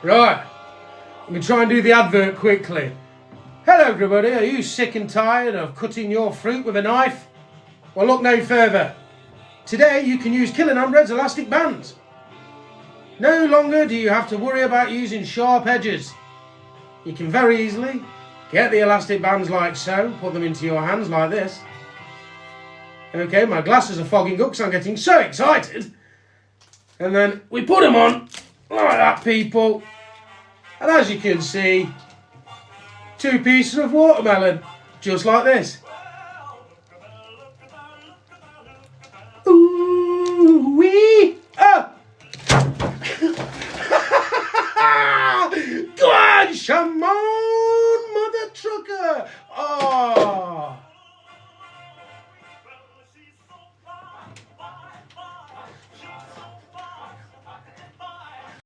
Right, let me try and do the advert quickly. Hello everybody, are you sick and tired of cutting your fruit with a knife? Well, look no further. Today you can use Killingham Red's elastic bands. No longer do you have to worry about using sharp edges. You can very easily get the elastic bands like so, put them into your hands like this. Okay, my glasses are fogging up because I'm getting so excited. And then we put them on like that, people. And as you can see, 2 pieces of watermelon, just like this. Ooh wee!